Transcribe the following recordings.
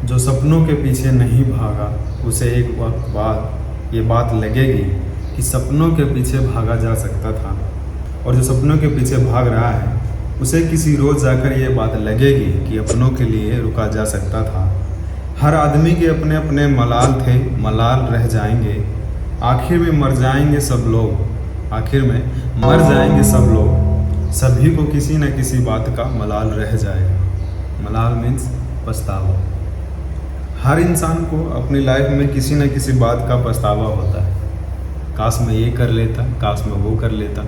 जो सपनों के पीछे नहीं भागा उसे एक वक्त बाद ये बात लगेगी कि सपनों के पीछे भागा जा सकता था, और जो सपनों के पीछे भाग रहा है उसे किसी रोज़ जाकर ये बात लगेगी कि अपनों के लिए रुका जा सकता था। हर आदमी के अपने अपने मलाल थे, मलाल रह जाएंगे, आखिर में मर जाएंगे सब लोग, आखिर में मर जाएंगे सब लोग, सभी को किसी न किसी बात का मलाल रह जाएगा। मलाल मीन्स पछतावा। हर इंसान को अपनी लाइफ में किसी न किसी बात का पछतावा होता है, काश मैं ये कर लेता, काश मैं वो कर लेता,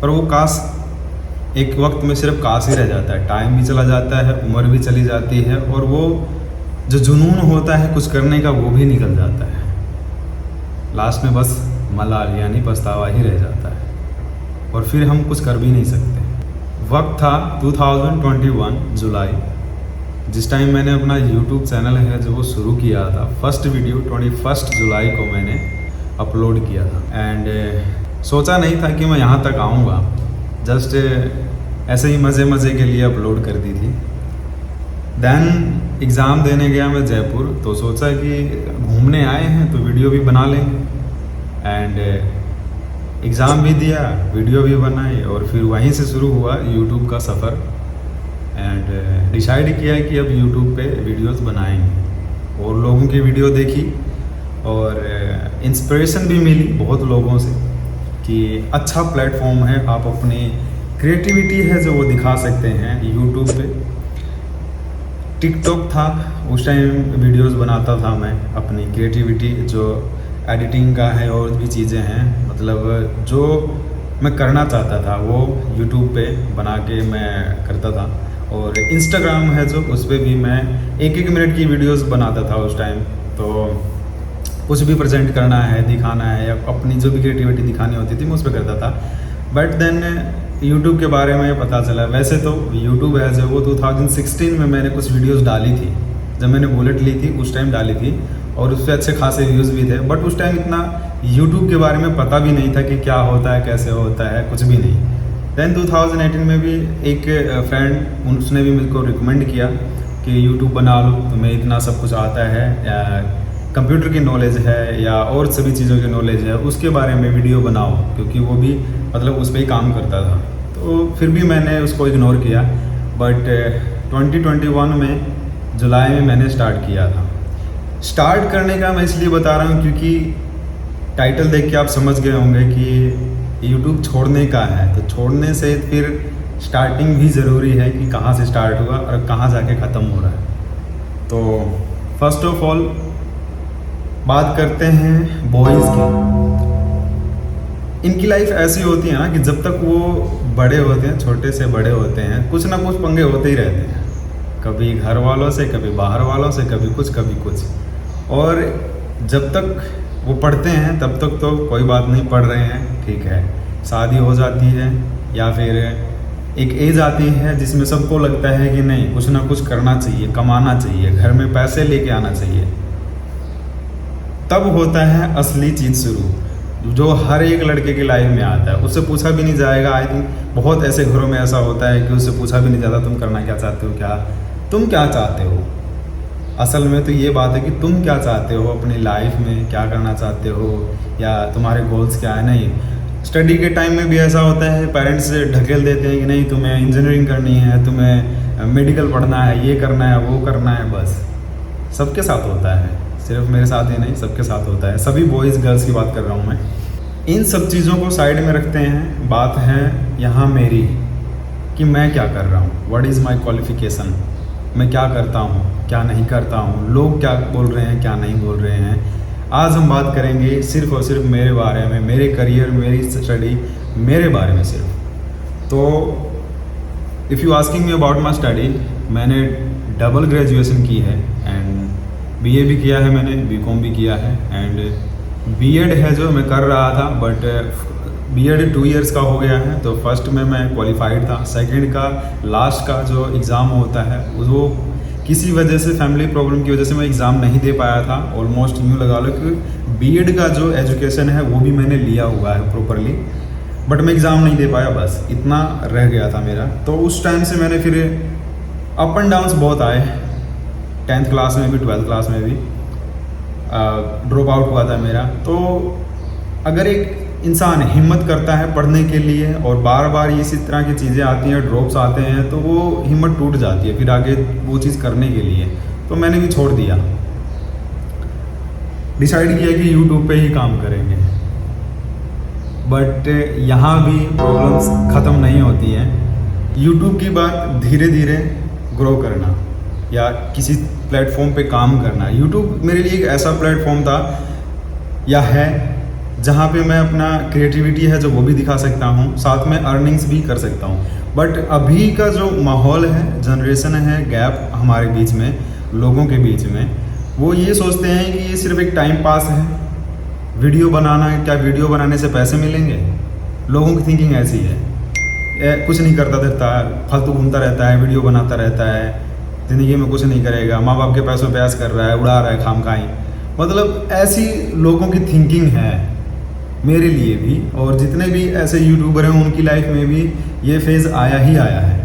पर वो काश एक वक्त में सिर्फ काश ही रह जाता है। टाइम भी चला जाता है, उम्र भी चली जाती है, और वो जो जुनून होता है कुछ करने का वो भी निकल जाता है। लास्ट में बस मलाल यानी पछतावा ही रह जाता है, और फिर हम कुछ कर भी नहीं सकते। वक्त था 2021 जुलाई, जिस टाइम मैंने अपना YouTube चैनल है जो वो शुरू किया था। फर्स्ट वीडियो 21 जुलाई को मैंने अपलोड किया था, एंड सोचा नहीं था कि मैं यहाँ तक आऊँगा। जस्ट ऐसे ही मज़े मज़े के लिए अपलोड कर दी थी। देन एग्ज़ाम देने गया मैं जयपुर, तो सोचा कि घूमने आए हैं तो वीडियो भी बना लेंगे, एंड एग्ज़ाम भी दिया, वीडियो भी बनाई, और फिर वहीं से शुरू हुआ YouTube का सफ़र। एंड डिसाइड किया कि अब YouTube पे वीडियोस बनाएंगे, और लोगों की वीडियो देखी और इंस्पिरेशन भी मिली बहुत लोगों से कि अच्छा प्लेटफॉर्म है, आप अपनी क्रिएटिविटी है जो वो दिखा सकते हैं YouTube पे। टिकटॉक था, उस टाइम वीडियोस बनाता था मैं, अपनी क्रिएटिविटी जो एडिटिंग का है और भी चीज़ें हैं, मतलब जो मैं करना चाहता था वो YouTube पे बना के मैं करता था। और इंस्टाग्राम है जो, उस पर भी मैं 1-1 मिनट की वीडियोस बनाता था उस टाइम। तो कुछ भी प्रेजेंट करना है, दिखाना है, या अपनी जो भी क्रिएटिविटी दिखानी होती थी मैं उस पर करता था। बट देन यूट्यूब के बारे में पता चला। वैसे तो यूट्यूब है जो वो 2016 में मैंने कुछ वीडियोस डाली थी, जब मैंने बुलेट ली थी उस टाइम डाली थी, और उस पर अच्छे खासे व्यूज़ भी थे। बट उस टाइम इतना यूट्यूब के बारे में पता भी नहीं था कि क्या होता है, कैसे होता है, कुछ भी नहीं। देन 2018 में भी एक फ्रेंड, उसने भी मुझको रिकमेंड किया कि यूट्यूब बना लो, तुम्हें इतना सब कुछ आता है, कंप्यूटर की नॉलेज है या और सभी चीज़ों की नॉलेज है, उसके बारे में वीडियो बनाओ, क्योंकि वो भी मतलब उस पर ही काम करता था। तो फिर भी मैंने उसको इग्नोर किया। बट 2021 में जुलाई में मैंने स्टार्ट किया था। स्टार्ट करने का मैं इसलिए बता रहा हूँ क्योंकि टाइटल देख के आप समझ गए होंगे कि YouTube छोड़ने का है, तो छोड़ने से फिर स्टार्टिंग भी ज़रूरी है कि कहाँ से स्टार्ट हुआ और कहाँ जाके ख़त्म हो रहा है। तो फर्स्ट ऑफ ऑल बात करते हैं बॉयज़ की। इनकी लाइफ ऐसी होती है ना कि जब तक वो बड़े होते हैं, छोटे से बड़े होते हैं, कुछ ना कुछ पंगे होते ही रहते हैं, कभी घर वालों से, कभी बाहर वालों से, कभी कुछ। और जब तक वो पढ़ते हैं तब तक तो कोई बात नहीं, पढ़ रहे हैं, ठीक है। शादी हो जाती है या फिर एक एज आती है जिसमें सबको लगता है कि नहीं, कुछ ना कुछ करना चाहिए, कमाना चाहिए, घर में पैसे लेके आना चाहिए। तब होता है असली चीज़ शुरू, जो हर एक लड़के की लाइफ में आता है। उससे पूछा भी नहीं जाएगा। आई थिंक बहुत ऐसे घरों में ऐसा होता है कि उससे पूछा भी नहीं जाता तुम करना क्या चाहते हो, तुम क्या चाहते हो। असल में तो ये बात है कि तुम क्या चाहते हो अपनी लाइफ में, क्या करना चाहते हो, या तुम्हारे गोल्स क्या है। नहीं, स्टडी के टाइम में भी ऐसा होता है, पेरेंट्स ढकेल देते हैं कि नहीं तुम्हें इंजीनियरिंग करनी है, तुम्हें मेडिकल पढ़ना है, ये करना है, वो करना है। बस सबके साथ होता है, सिर्फ मेरे साथ ही नहीं, सबके साथ होता है। सभी बॉयज़ गर्ल्स की बात कर रहा हूँ मैं। इन सब चीज़ों को साइड में रखते हैं। बात है यहाँ मेरी कि मैं क्या कर रहा हूँ, व्हाट इज़ माई क्वालिफ़िकेशन, मैं क्या करता हूँ, क्या नहीं करता हूँ, लोग क्या बोल रहे हैं, क्या नहीं बोल रहे हैं। आज हम बात करेंगे सिर्फ और सिर्फ मेरे बारे में, मेरे करियर, मेरी स्टडी, मेरे बारे में सिर्फ। तो if you asking me about my study, मैंने डबल ग्रेजुएशन की है, एंड BA भी किया है मैंने, BCom भी किया है, एंड B.Ed है जो मैं कर रहा था। बट B.Ed 2 इयर्स का हो गया है। तो फर्स्ट में मैं क्वालिफाइड था, सेकंड का लास्ट का जो एग्ज़ाम होता है वो किसी वजह से, फैमिली प्रॉब्लम की वजह से मैं एग्ज़ाम नहीं दे पाया था। ऑलमोस्ट यूँ लगा लो कि B.Ed का जो एजुकेशन है वो भी मैंने लिया हुआ है प्रॉपरली, बट मैं एग्ज़ाम नहीं दे पाया, बस इतना रह गया था मेरा। तो उस टाइम से मैंने फिर अप एंड डाउन्स बहुत आए, 10th क्लास में भी 12th क्लास में भी ड्रॉप आउट हुआ था मेरा। तो अगर एक इंसान हिम्मत करता है पढ़ने के लिए और बार बार इसी तरह की चीज़ें आती हैं, ड्रॉप्स आते हैं, तो वो हिम्मत टूट जाती है फिर आगे वो चीज़ करने के लिए। तो मैंने भी छोड़ दिया, डिसाइड किया कि यूट्यूब पे ही काम करेंगे। बट यहाँ भी प्रॉब्लम्स ख़त्म नहीं होती हैं। यूट्यूब की बात धीरे धीरे ग्रो करना या किसी प्लेटफॉर्म पे काम करना। यूट्यूब मेरे लिए एक ऐसा प्लेटफॉर्म था या है जहाँ पे मैं अपना क्रिएटिविटी है जो वो भी दिखा सकता हूँ, साथ में अर्निंग्स भी कर सकता हूँ। बट अभी का जो माहौल है, जनरेशन है, गैप हमारे बीच में, लोगों के बीच में, वो ये सोचते हैं कि ये सिर्फ एक टाइम पास है, वीडियो बनाना है, क्या वीडियो बनाने से पैसे मिलेंगे। लोगों की थिंकिंग ऐसी है, कुछ नहीं करता रहता है, फालतू घूमता रहता है, वीडियो बनाता रहता है, ज़िंदगी में कुछ नहीं करेगा, माँ बाप के पैसों पे ऐश कर रहा है, उड़ा रहा है खामखाई। मतलब ऐसी लोगों की थिंकिंग है मेरे लिए भी, और जितने भी ऐसे यूट्यूबर हैं उनकी लाइफ में भी ये फेज़ आया ही आया है।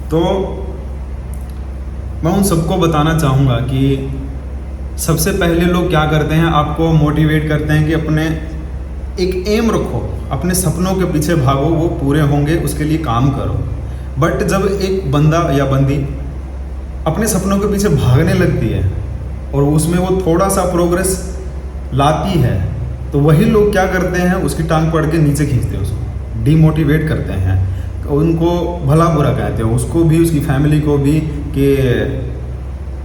तो मैं उन सबको बताना चाहूँगा कि सबसे पहले लोग क्या करते हैं, आपको मोटिवेट करते हैं कि अपने एक एम रखो, अपने सपनों के पीछे भागो, वो पूरे होंगे, उसके लिए काम करो। बट जब एक बंदा या बंदी अपने सपनों के पीछे भागने लगती है और उसमें वो थोड़ा सा प्रोग्रेस लाती है, तो वही लोग क्या करते हैं, उसकी टांग पकड़ के नीचे खींचते हैं, उसको डिमोटिवेट करते हैं, उनको भला बुरा कहते हैं, उसको भी, उसकी फैमिली को भी, कि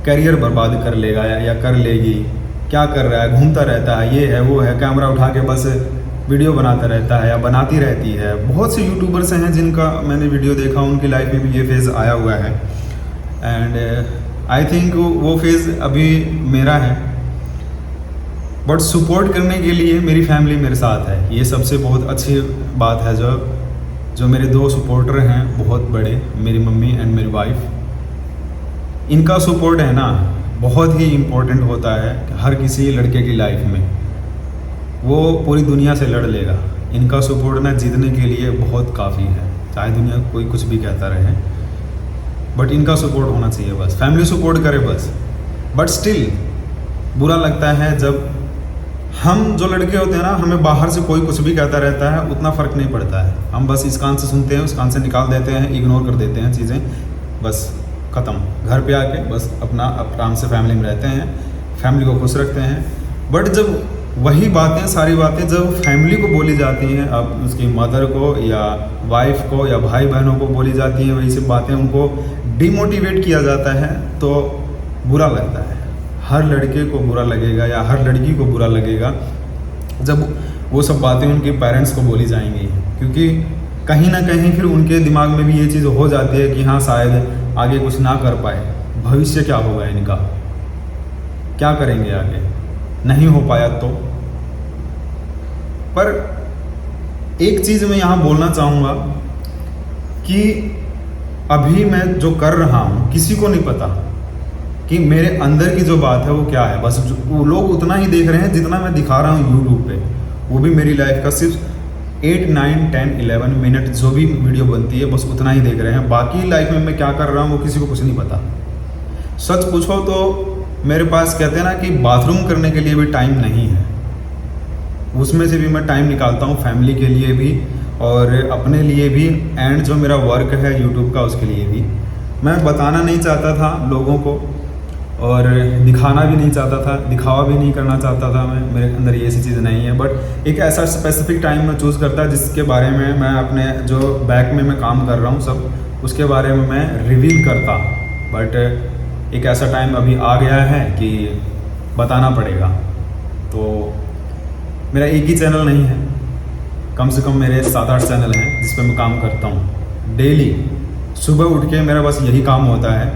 करियर बर्बाद कर लेगा या कर लेगी, क्या कर रहा है, घूमता रहता है, ये है वो है, कैमरा उठा के बस वीडियो बनाता रहता है या बनाती रहती है। बहुत से यूट्यूबर्स हैं जिनका मैंने वीडियो देखा, उनकी लाइफ में भी ये फेज़ आया हुआ है। एंड आई थिंक वो फेज़ अभी मेरा है। बट सपोर्ट करने के लिए मेरी फैमिली मेरे साथ है, ये सबसे बहुत अच्छी बात है। जो मेरे दो सपोर्टर हैं बहुत बड़े, मेरी मम्मी एंड मेरी वाइफ, इनका सपोर्ट है ना बहुत ही इम्पोर्टेंट होता है हर किसी लड़के की लाइफ में। वो पूरी दुनिया से लड़ लेगा, इनका सपोर्ट ना जीतने के लिए बहुत काफ़ी है, चाहे दुनिया कोई कुछ भी कहता रहे, बट इनका सपोर्ट होना चाहिए बस, फैमिली सपोर्ट करे बस। बट स्टिल बुरा लगता है जब हम जो लड़के होते हैं ना, हमें बाहर से कोई कुछ भी कहता रहता है, उतना फ़र्क नहीं पड़ता है, हम बस इस कान से सुनते हैं, उस कान से निकाल देते हैं, इग्नोर कर देते हैं चीज़ें, बस ख़त्म। घर पे आके बस अपना आराम से फैमिली में रहते हैं, फैमिली को खुश रखते हैं। बट जब वही बातें, सारी बातें जब फैमिली को बोली जाती हैं, अब उसकी मदर को या वाइफ को या भाई बहनों को बोली जाती हैं, वही सब बातें उनको डिमोटिवेट किया जाता है, तो बुरा लगता है। हर लड़के को बुरा लगेगा या हर लड़की को बुरा लगेगा जब वो सब बातें उनके पेरेंट्स को बोली जाएंगी, क्योंकि कहीं ना कहीं फिर उनके दिमाग में भी ये चीज़ हो जाती है कि हाँ शायद आगे कुछ ना कर पाए, भविष्य क्या होगा इनका, क्या करेंगे आगे, नहीं हो पाया तो। पर एक चीज़ मैं यहाँ बोलना चाहूँगा कि अभी मैं जो कर रहा हूँ किसी को नहीं पता कि मेरे अंदर की जो बात है वो क्या है, बस वो लोग उतना ही देख रहे हैं जितना मैं दिखा रहा हूँ यूट्यूब पे, वो भी मेरी लाइफ का सिर्फ 8, 9, 10, 11 मिनट जो भी वीडियो बनती है बस उतना ही देख रहे हैं। बाकी लाइफ में मैं क्या कर रहा हूँ वो किसी को कुछ नहीं पता। सच पूछो तो मेरे पास कहते हैं ना कि बाथरूम करने के लिए भी टाइम नहीं है, उसमें से भी मैं टाइम निकालता हूँ फैमिली के लिए भी और अपने लिए भी, एंड जो मेरा वर्क है यूट्यूब का उसके लिए भी। मैं बताना नहीं चाहता था लोगों को और दिखाना भी नहीं चाहता था, दिखावा भी नहीं करना चाहता था मैं, मेरे अंदर ये ऐसी चीज़ नहीं है। बट एक ऐसा स्पेसिफिक टाइम मैं चूज़ करता जिसके बारे में मैं अपने जो बैक में मैं काम कर रहा हूँ सब उसके बारे में मैं रिवील करता। बट एक ऐसा टाइम अभी आ गया है कि बताना पड़ेगा। तो मेरा एक ही चैनल नहीं है, कम से कम मेरे 7-8 चैनल हैं जिस पर मैं काम करता हूँ डेली। सुबह उठ के मेरा बस यही काम होता है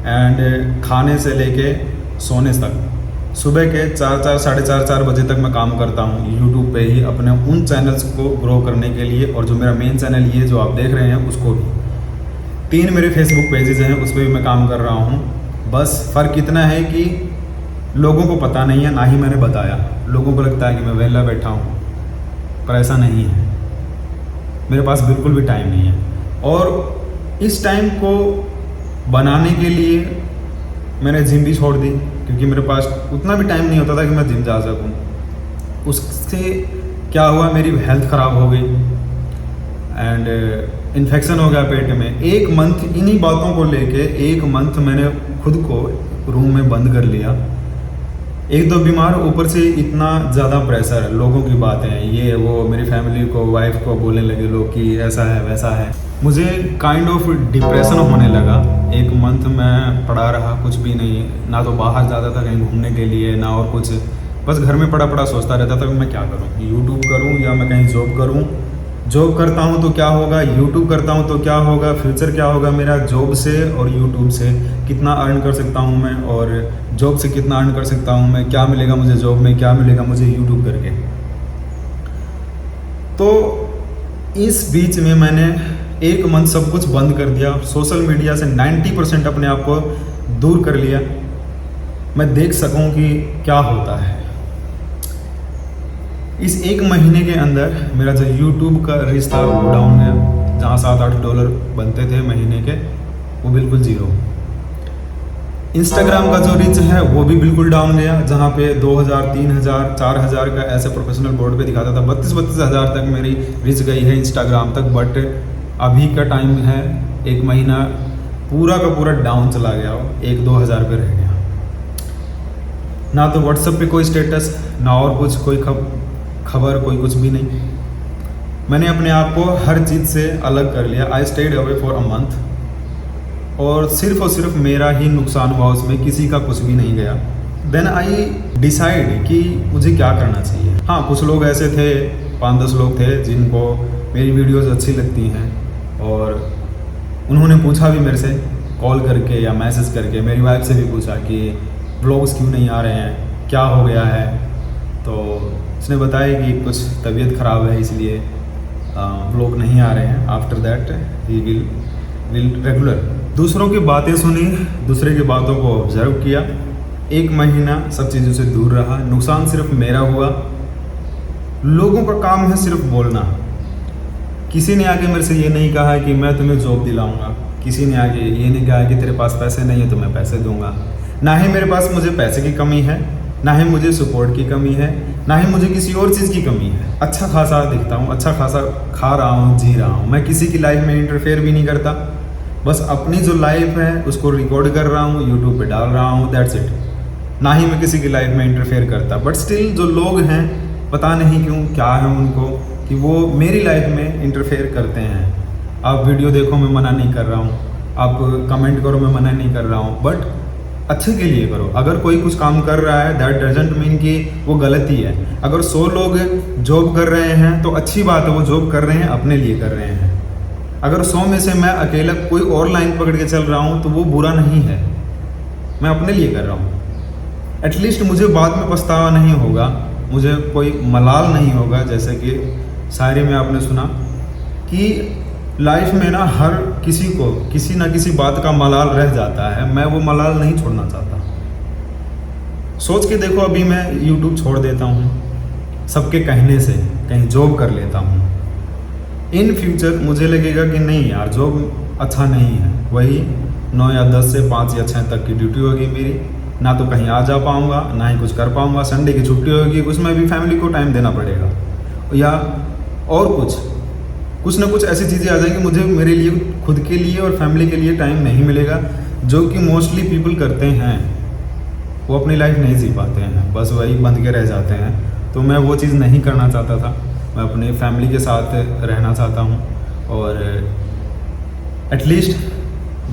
एंड खाने से लेके सोने तक सुबह के 4, 4:30 बजे तक मैं काम करता हूँ यूट्यूब पे ही अपने उन चैनल्स को ग्रो करने के लिए। और जो मेरा मेन चैनल ये जो आप देख रहे हैं उसको भी, 3 मेरे फेसबुक पेजेस हैं उस पर भी मैं काम कर रहा हूँ। बस फ़र्क इतना है कि लोगों को पता नहीं है, ना ही मैंने बताया। लोगों को लगता है कि मैं वेला बैठा हूँ, पर ऐसा नहीं है, मेरे पास बिल्कुल भी टाइम नहीं है। और इस टाइम को बनाने के लिए मैंने जिम भी छोड़ दी क्योंकि मेरे पास उतना भी टाइम नहीं होता था कि मैं जिम जा सकूं। उससे क्या हुआ, मेरी हेल्थ ख़राब हो गई एंड इन्फेक्शन हो गया पेट में। 1 मंथ इन्हीं बातों को लेके 1 मंथ मैंने खुद को रूम में बंद कर लिया। एक तो बीमार, ऊपर से इतना ज़्यादा प्रेशर, लोगों की बातें ये वो, मेरी फैमिली को, वाइफ को बोलने लगे लोग कि ऐसा है वैसा है। मुझे काइंड ऑफ डिप्रेशन होने लगा। 1 मंथ मैं पड़ा रहा, कुछ भी नहीं, ना तो बाहर जाता था कहीं घूमने के लिए ना और कुछ, बस घर में पड़ा सोचता रहता था कि मैं क्या करूँ, यूट्यूब करूँ या मैं कहीं जॉब करूँ। जॉब करता हूँ तो क्या होगा, यूट्यूब करता हूँ तो क्या होगा, फ्यूचर क्या होगा मेरा जॉब से और यूट्यूब से, कितना अर्न कर सकता हूँ मैं और जॉब से कितना अर्न कर सकता हूँ मैं, क्या मिलेगा मुझे जॉब में, क्या मिलेगा मुझे यूट्यूब करके। तो इस बीच में मैंने 1 मंथ सब कुछ बंद कर दिया, सोशल मीडिया से 90% अपने आप को दूर कर लिया, मैं देख सकूँ कि क्या होता है। इस 1 महीने के अंदर मेरा जो यूट्यूब का रीच था वो डाउन गया। जहाँ $7-8 बनते थे महीने के, वो बिल्कुल ज़ीरो। इंस्टाग्राम का जो रीच है वो भी बिल्कुल डाउन गया। जहाँ पे 2000, 3000, 4000 का ऐसे प्रोफेशनल बोर्ड पे दिखाता था, 32 हज़ार तक मेरी रीच गई है इंस्टाग्राम तक। बट अभी का टाइम है 1 महीना पूरा का पूरा डाउन चला गया, 1-2 हज़ार पे रह गया। ना तो व्हाट्सएप पे कोई स्टेटस, ना और कुछ, कोई खबर, कोई कुछ भी नहीं। मैंने अपने आप को हर चीज़ से अलग कर लिया। I stayed away for a month और सिर्फ मेरा ही नुकसान हुआ उसमें, किसी का कुछ भी नहीं गया। देन आई डिसाइड कि मुझे क्या करना चाहिए। हाँ, कुछ लोग ऐसे थे, 5-10 लोग थे जिनको मेरी वीडियोज़ अच्छी लगती हैं और उन्होंने पूछा भी मेरे से कॉल करके या मैसेज करके। मेरी वाइफ से भी पूछा कि व्लॉग्स क्यों नहीं आ रहे हैं, क्या हो गया है। तो उसने बताया कि कुछ तबीयत ख़राब है इसलिए व्लॉग नहीं आ रहे हैं। After that he will regular. दूसरों की बातें सुनी, दूसरे की बातों को ऑब्जर्व किया। 1 महीना सब चीज़ों से दूर रहा। नुकसान सिर्फ मेरा हुआ। लोगों का काम है सिर्फ बोलना। किसी ने आके मेरे से ये नहीं कहा कि मैं तुम्हें जॉब दिलाऊंगा, किसी ने आके ये नहीं कहा कि तेरे पास पैसे नहीं है तो मैं पैसे दूंगा। ना ही मेरे पास मुझे पैसे की कमी है, ना ही मुझे सपोर्ट की कमी है, ना ही मुझे किसी और चीज़ की कमी है। अच्छा खासा दिखता हूँ, अच्छा खासा खा रहा हूँ, जी रहा हूँ। मैं किसी की लाइफ में इंटरफेयर भी नहीं करता, बस अपनी जो लाइफ है उसको रिकॉर्ड कर रहा हूँ, यूट्यूब पे डाल रहा हूँ, दैट्स इट। ना ही मैं किसी की लाइफ में इंटरफेयर करता। बट स्टिल जो लोग हैं, पता नहीं क्यों क्या है उनको कि वो मेरी लाइफ में इंटरफेयर करते हैं। आप वीडियो देखो, मैं मना नहीं कर रहा हूँ, आप कमेंट करो, मैं मना नहीं कर रहा हूँ, बट अच्छे के लिए करो। अगर कोई कुछ काम कर रहा है दैट डजंट मीन कि वो गलती है। अगर 100 लोग जॉब कर रहे हैं तो अच्छी बात है, वो जॉब कर रहे हैं, अपने लिए कर रहे हैं। अगर 100 में से मैं अकेला कोई और लाइन पकड़ के चल रहा हूँ तो वो बुरा नहीं है, मैं अपने लिए कर रहा हूँ। एटलीस्ट मुझे बाद में पछतावा नहीं होगा, मुझे कोई मलाल नहीं होगा। जैसे कि शायरी में आपने सुना कि लाइफ में ना हर किसी को किसी ना किसी बात का मलाल रह जाता है। मैं वो मलाल नहीं छोड़ना चाहता। सोच के देखो, अभी मैं यूट्यूब छोड़ देता हूँ सबके कहने से, कहीं जॉब कर लेता हूँ। इन फ्यूचर मुझे लगेगा कि नहीं यार, जॉब अच्छा नहीं है, वही 9 या 10 से 5 या 6 तक की ड्यूटी होगी मेरी। ना तो कहीं आ जा पाऊँगा, ना ही कुछ कर पाऊँगा। संडे की छुट्टी होगी, उसमें भी फैमिली को टाइम देना पड़ेगा, या और कुछ ना कुछ ऐसी चीज़ें आ जाएंगी, मुझे मेरे लिए, खुद के लिए और फैमिली के लिए टाइम नहीं मिलेगा। जो कि मोस्टली पीपल करते हैं, वो अपनी लाइफ नहीं जी पाते हैं, बस वही बंद के रह जाते हैं। तो मैं वो चीज़ नहीं करना चाहता था। मैं अपने फैमिली के साथ रहना चाहता हूँ और एटलीस्ट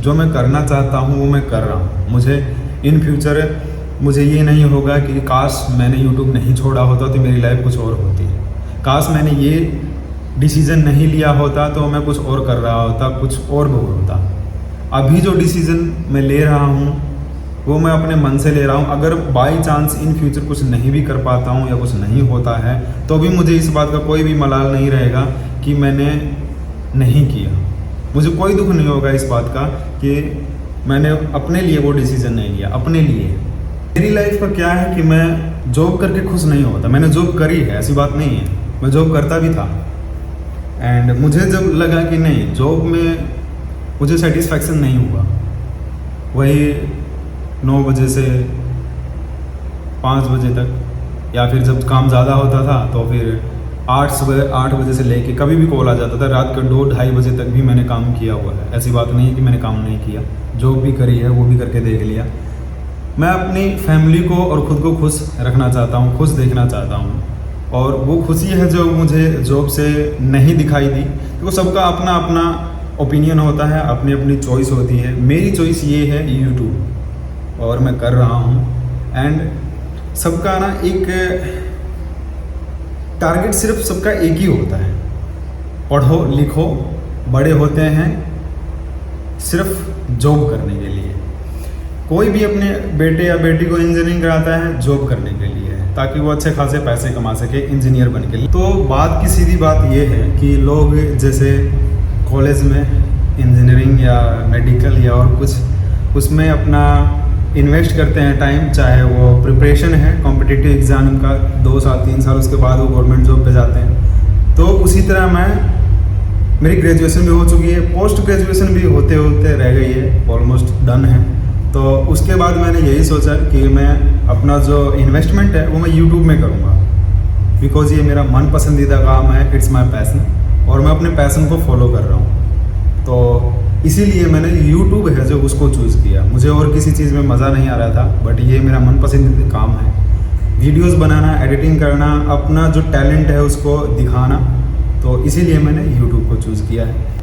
जो मैं करना चाहता हूँ वो मैं कर रहा हूँ। मुझे इन फ्यूचर मुझे ये नहीं होगा कि काश मैंने यूट्यूब नहीं छोड़ा होता तो मेरी लाइफ कुछ और होती, काश मैंने ये डिसीज़न नहीं लिया होता तो मैं कुछ और कर रहा होता, कुछ और बोल होता। अभी जो डिसीज़न मैं ले रहा हूँ वो मैं अपने मन से ले रहा हूँ। अगर बाई चांस इन फ्यूचर कुछ नहीं भी कर पाता हूँ या कुछ नहीं होता है तो भी मुझे इस बात का कोई भी मलाल नहीं रहेगा कि मैंने नहीं किया। मुझे कोई दुख नहीं होगा इस बात का कि मैंने अपने लिए वो डिसीज़न नहीं लिया। अपने लिए मेरी लाइफ का क्या है कि मैं जॉब करके खुश नहीं होता। मैंने जॉब करी है, ऐसी बात नहीं है, मैं जॉब करता भी था। एंड मुझे जब लगा कि नहीं, जॉब में मुझे सेटिस्फैक्शन नहीं हुआ, वही 9 बजे से 5 बजे तक, या फिर जब काम ज़्यादा होता था तो फिर 8 बजे से लेके कभी भी कॉल आ जाता था, रात के 2-2:30 बजे तक भी मैंने काम किया हुआ है। ऐसी बात नहीं है कि मैंने काम नहीं किया, जॉब भी करी है, वो भी करके देख लिया। मैं अपनी फैमिली को और ख़ुद को खुश रखना चाहता हूँ, खुश देखना चाहता हूँ, और वो खुशी है जो मुझे जॉब से नहीं दिखाई दी। तो सबका अपना अपना ओपिनियन होता है, अपनी अपनी चॉइस होती है। मेरी चॉइस ये है यूट्यूब, और मैं कर रहा हूँ। एंड सबका ना एक टारगेट सिर्फ सबका एक ही होता है, पढ़ो लिखो बड़े होते हैं सिर्फ जॉब करने के लिए। कोई भी अपने बेटे या बेटी को इंजीनियरिंग कराता है जॉब करने के लिए, ताकि वो अच्छे खासे पैसे कमा सके इंजीनियर बन के लिए। तो बात की सीधी बात ये है कि लोग जैसे कॉलेज में इंजीनियरिंग या मेडिकल या और कुछ, उसमें अपना इन्वेस्ट करते हैं टाइम, चाहे वो प्रिपरेशन है कॉम्पिटिटिव एग्ज़ाम का 2 साल 3 साल, उसके बाद वो गवर्नमेंट जॉब पे जाते हैं। तो उसी तरह मेरी ग्रेजुएशन भी हो चुकी है, पोस्ट ग्रेजुएशन भी होते होते रह गई है, ऑलमोस्ट डन है। तो उसके बाद मैंने यही सोचा कि मैं अपना जो इन्वेस्टमेंट है वो मैं यूट्यूब में करूँगा, बिकॉज़ ये मेरा मन पसंदीदा काम है, इट्स माई पैसन, और मैं अपने पैसन को फॉलो कर रहा हूँ। तो इसीलिए मैंने यूट्यूब है जो उसको चूज़ किया। मुझे और किसी चीज़ में मज़ा नहीं आ रहा था, बट ये मेरा मन पसंदीदा काम है, वीडियोस बनाना, एडिटिंग करना, अपना जो टैलेंट है उसको दिखाना। तो इसीलिए मैंने यूट्यूब को चूज़ किया है।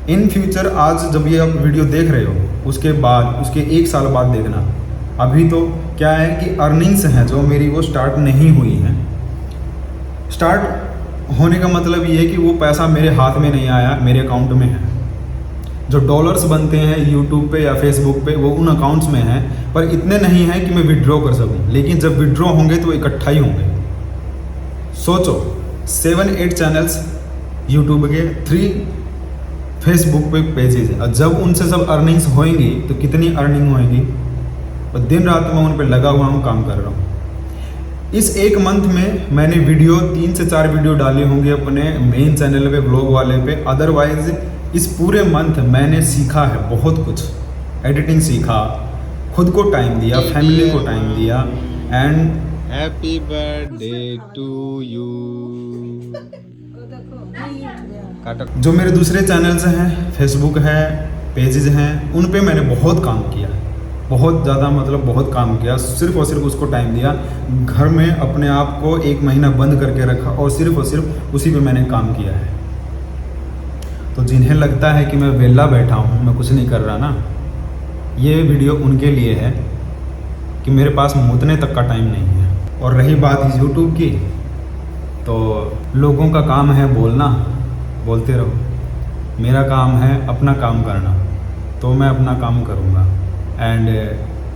इन फ्यूचर आज जब ये आप वीडियो देख रहे हो, उसके बाद उसके 1 साल बाद देखना। अभी तो क्या है कि अर्निंग्स हैं जो मेरी वो स्टार्ट नहीं हुई हैं। स्टार्ट होने का मतलब ये है कि वो पैसा मेरे हाथ में नहीं आया, मेरे अकाउंट में है। जो डॉलर्स बनते हैं यूट्यूब पे या फेसबुक पे वो उन अकाउंट्स में हैं, पर इतने नहीं हैं कि मैं विड्रॉ कर सकूं। लेकिन जब विड्रॉ होंगे तो इकट्ठा ही होंगे। सोचो 7-8 चैनल्स यूट्यूब के, 3 फेसबुक पे पेजेज है, और जब उनसे सब अर्निंग्स होंगी तो कितनी अर्निंग होएंगी। और दिन रात मैं उन पे लगा हुआ हूँ, काम कर रहा हूँ। इस 1 मंथ में मैंने 3 से 4 वीडियो डाले होंगे अपने मेन चैनल पे, ब्लॉग वाले पे। अदरवाइज इस पूरे मंथ मैंने सीखा है बहुत कुछ, एडिटिंग सीखा, खुद को टाइम दिया, फैमिली को टाइम दिया। And happy birthday to you. जो मेरे दूसरे चैनल्स हैं, फेसबुक है, पेजेस हैं, उन पे मैंने बहुत काम किया, बहुत ज़्यादा, मतलब बहुत काम किया। सिर्फ और सिर्फ उसको टाइम दिया, घर में अपने आप को 1 महीना बंद करके रखा और सिर्फ उसी पे मैंने काम किया है। तो जिन्हें लगता है कि मैं वेला बैठा हूँ, मैं कुछ नहीं कर रहा ना, ये वीडियो उनके लिए है कि मेरे पास मुतने तक का टाइम नहीं है। और रही बात यूट्यूब की, तो लोगों का काम है बोलना, बोलते रहो। मेरा काम है अपना काम करना, तो मैं अपना काम करूँगा। And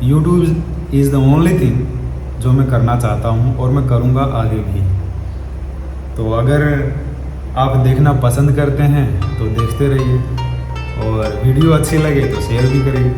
YouTube is the only thing जो मैं करना चाहता हूँ, और मैं करूँगा आगे भी। तो अगर आप देखना पसंद करते हैं तो देखते रहिए, और वीडियो अच्छी लगे तो शेयर भी करिए।